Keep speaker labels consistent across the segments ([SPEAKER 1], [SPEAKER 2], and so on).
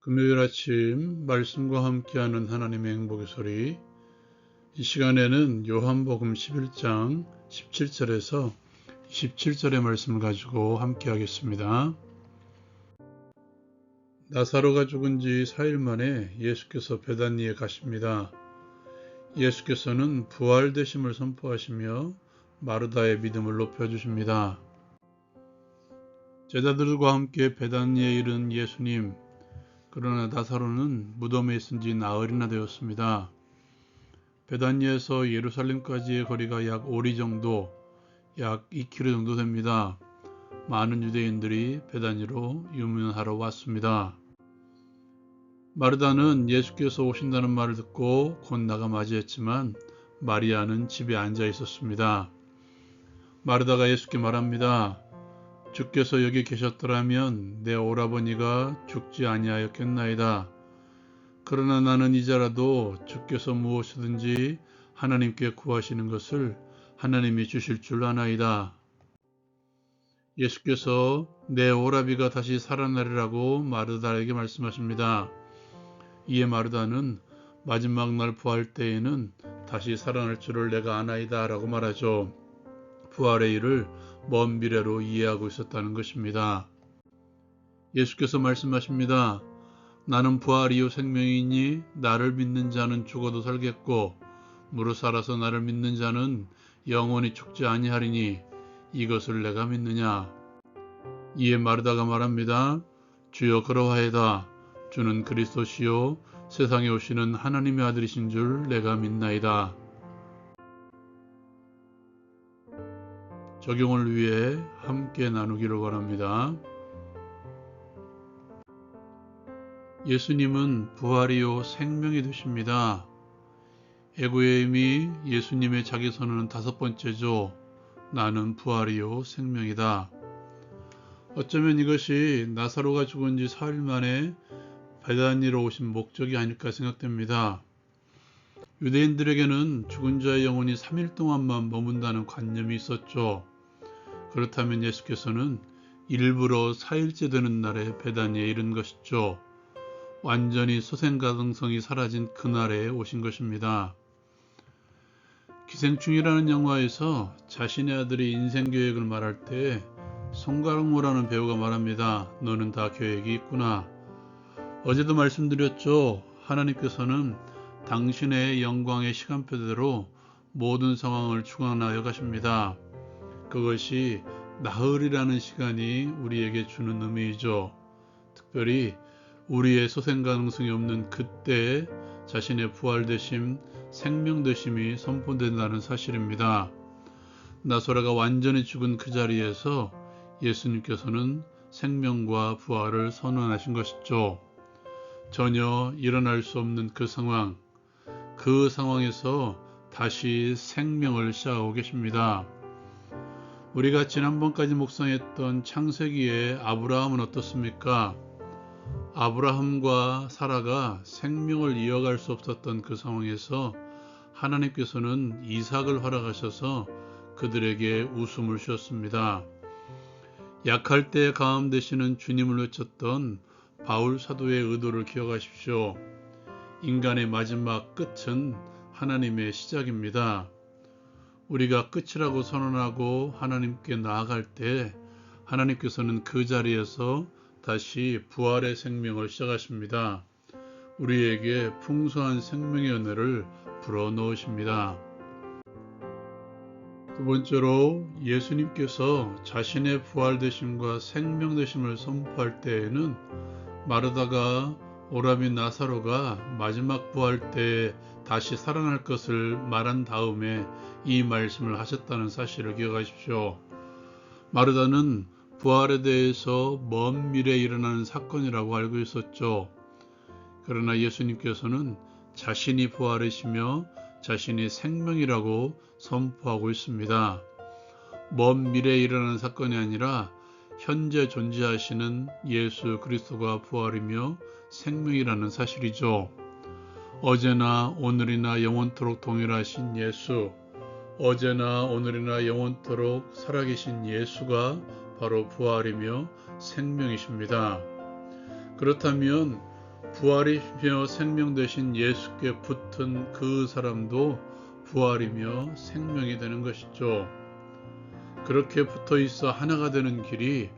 [SPEAKER 1] 금요일 아침 말씀과 함께하는 하나님의 행복의 소리. 이 시간에는 요한복음 11장 17절에서 27절의 말씀을 가지고 함께하겠습니다. 나사로가 죽은 지 4일 만에 예수께서 베다니에 가십니다. 예수께서는 부활되심을 선포하시며 마르다의 믿음을 높여주십니다. 제자들과 함께 베다니에 이른 예수님, 그러나 나사로는 무덤에 있은 지 나흘이나 되었습니다. 베다니에서 예루살렘까지의 거리가 약 5리 정도, 약 2km 정도 됩니다. 많은 유대인들이 베다니로 유문하러 왔습니다. 마르다는 예수께서 오신다는 말을 듣고 곧 나가 맞이했지만 마리아는 집에 앉아 있었습니다. 마르다가 예수께 말합니다. 주께서 여기 계셨더라면 내 오라버니가 죽지 아니하였겠나이다. 그러나 나는 이제라도 주께서 무엇이든지 하나님께 구하시는 것을 하나님이 주실 줄 아나이다. 예수께서 내 오라비가 다시 살아나리라고 마르다에게 말씀하십니다. 이에 마르다는 마지막 날 부활 때에는 다시 살아날 줄을 내가 아나이다 라고 말하죠. 부활의 일을 먼 미래로 이해하고 있었다는 것입니다. 예수께서 말씀하십니다. 나는 부활이요 생명이니 나를 믿는 자는 죽어도 살겠고 무릇 살아서 나를 믿는 자는 영원히 죽지 아니하리니 이것을 내가 믿느냐. 이에 마르다가 말합니다. 주여 그러하이다. 주는 그리스도시요 세상에 오시는 하나님의 아들이신 줄 내가 믿나이다. 적용을 위해 함께 나누기를 바랍니다. 예수님은 부활이요 생명이 되십니다. 에고의 의미 예수님의 자기선언은 5번째죠. 나는 부활이요 생명이다. 어쩌면 이것이 나사로가 죽은 지 4일 만에 베다니로 오신 목적이 아닐까 생각됩니다. 유대인들에게는 죽은 자의 영혼이 3일 동안만 머문다는 관념이 있었죠. 그렇다면 예수께서는 일부러 4일째 되는 날에 베다니에 이른 것이죠. 완전히 소생 가능성이 사라진 그날에 오신 것입니다. 기생충이라는 영화에서 자신의 아들이 인생 계획을 말할 때 송강호라는 배우가 말합니다. 너는 다 계획이 있구나. 어제도 말씀드렸죠. 하나님께서는 당신의 영광의 시간표대로 모든 상황을 주관하여 가십니다. 그것이 나흘이라는 시간이 우리에게 주는 의미이죠. 특별히 우리의 소생 가능성이 없는 그때 자신의 부활되심, 생명되심이 선포된다는 사실입니다. 나사로가 완전히 죽은 그 자리에서 예수님께서는 생명과 부활을 선언하신 것이죠. 전혀 일어날 수 없는 그 상황에서 다시 생명을 시작하고 계십니다. 우리가 지난번까지 묵상했던 창세기의 아브라함은 어떻습니까? 아브라함과 사라가 생명을 이어갈 수 없었던 그 상황에서 하나님께서는 이삭을 허락하셔서 그들에게 웃음을 주셨습니다. 약할 때 강함 되시는 주님을 외쳤던 바울 사도의 의도를 기억하십시오. 인간의 마지막 끝은 하나님의 시작입니다. 우리가 끝이라고 선언하고 하나님께 나아갈 때 하나님께서는 그 자리에서 다시 부활의 생명을 시작하십니다. 우리에게 풍성한 생명의 은혜를 불어넣으십니다. 두 번째로 예수님께서 자신의 부활되심과 생명되심을 선포할 때에는 마르다가 오라비 나사로가 마지막 부활 때에 다시 살아날 것을 말한 다음에 이 말씀을 하셨다는 사실을 기억하십시오. 마르다는 부활에 대해서 먼 미래에 일어나는 사건이라고 알고 있었죠. 그러나 예수님께서는 자신이 부활이시며 자신이 생명이라고 선포하고 있습니다. 먼 미래에 일어나는 사건이 아니라 현재 존재하시는 예수 그리스도가 부활이며 생명이라는 사실이죠. 어제나 오늘이나 영원토록 동일하신 예수, 어제나 오늘이나 영원토록 살아계신 예수가 바로 부활이며 생명이십니다. 그렇다면 부활이며 생명 되신 예수께 붙은 그 사람도 부활이며 생명이 되는 것이죠. 그렇게 붙어 있어 하나가 되는 길이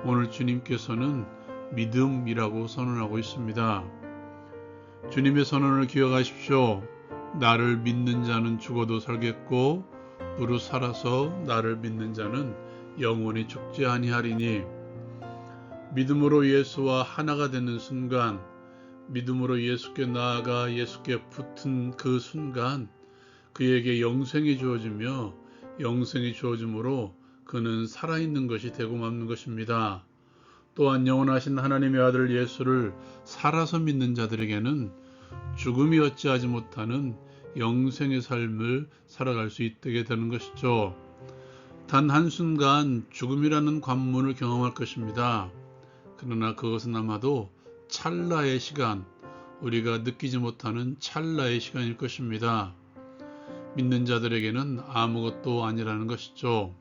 [SPEAKER 1] 오늘 주님께서는 믿음이라고 선언하고 있습니다. 주님의 선언을 기억하십시오. 나를 믿는 자는 죽어도 살겠고 무릇 살아서 나를 믿는 자는 영원히 죽지 아니하리니. 믿음으로 예수와 하나가 되는 순간, 믿음으로 예수께 나아가 예수께 붙은 그 순간 그에게 영생이 주어지며 영생이 주어짐으로 그는 살아있는 것이 되고 맙는 것입니다. 또한 영원하신 하나님의 아들 예수를 살아서 믿는 자들에게는 죽음이 어찌하지 못하는 영생의 삶을 살아갈 수 있게 되는 것이죠. 단 한순간 죽음이라는 관문을 경험할 것입니다. 그러나 그것은 아마도 찰나의 시간, 우리가 느끼지 못하는 찰나의 시간일 것입니다. 믿는 자들에게는 아무것도 아니라는 것이죠.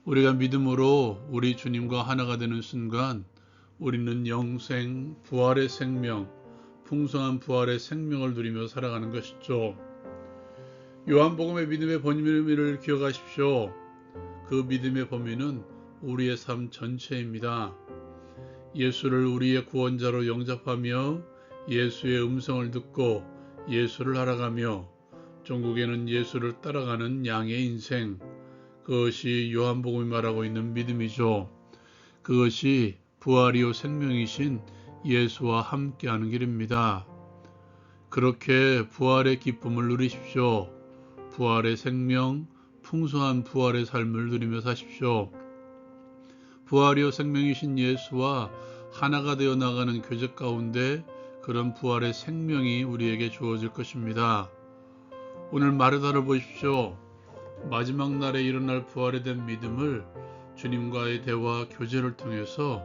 [SPEAKER 1] 우리가 믿음으로 우리 주님과 하나가 되는 순간 우리는 영생, 부활의 생명, 풍성한 부활의 생명을 누리며 살아가는 것이죠. 요한복음의 믿음의 범위를 기억하십시오. 그 믿음의 범위는 우리의 삶 전체입니다. 예수를 우리의 구원자로 영접하며 예수의 음성을 듣고 예수를 알아가며 종국에는 예수를 따라가는 양의 인생, 그것이 요한복음이 말하고 있는 믿음이죠. 그것이 부활이요 생명이신 예수와 함께하는 길입니다. 그렇게 부활의 기쁨을 누리십시오. 부활의 생명, 풍성한 부활의 삶을 누리며 사십시오. 부활이요 생명이신 예수와 하나가 되어 나가는 교제 가운데 그런 부활의 생명이 우리에게 주어질 것입니다. 오늘 마르다를 보십시오. 마지막 날에 일어날 부활에 대한 믿음을 주님과의 대화, 교제를 통해서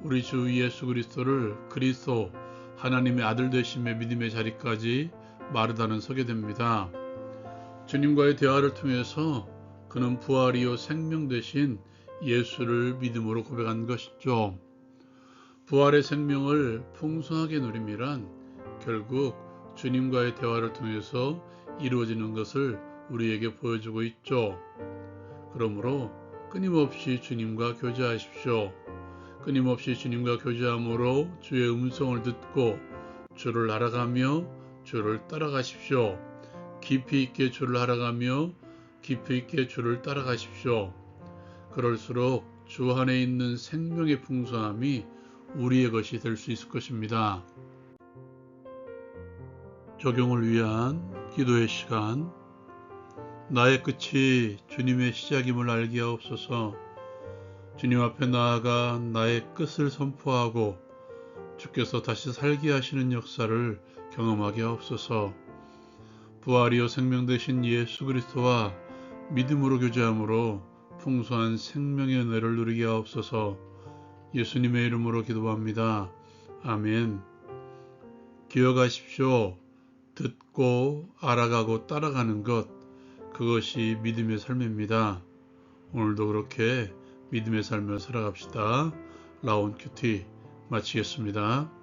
[SPEAKER 1] 우리 주 예수 그리스도를 그리스도 하나님의 아들 되심의 믿음의 자리까지 마르다는 서게 됩니다. 주님과의 대화를 통해서 그는 부활이요 생명 되신 예수를 믿음으로 고백한 것이죠. 부활의 생명을 풍성하게 누림이란 결국 주님과의 대화를 통해서 이루어지는 것을 우리에게 보여주고 있죠. 그러므로 끊임없이 주님과 교제하십시오. 끊임없이 주님과 교제함으로 주의 음성을 듣고 주를 알아가며 주를 따라가십시오. 깊이 있게 주를 알아가며 깊이 있게 주를 따라가십시오. 그럴수록 주 안에 있는 생명의 풍성함이 우리의 것이 될 수 있을 것입니다. 적용을 위한 기도의 시간. 나의 끝이 주님의 시작임을 알게 하옵소서. 주님 앞에 나아가 나의 끝을 선포하고 주께서 다시 살게 하시는 역사를 경험하게 하옵소서. 부활이요 생명 되신 예수 그리스도와 믿음으로 교제함으로 풍성한 생명의 은혜를 누리게 하옵소서. 예수님의 이름으로 기도합니다. 아멘. 기억하십시오. 듣고 알아가고 따라가는 것, 그것이 믿음의 삶입니다. 오늘도 그렇게 믿음의 삶을 살아갑시다. 라온 큐티 마치겠습니다.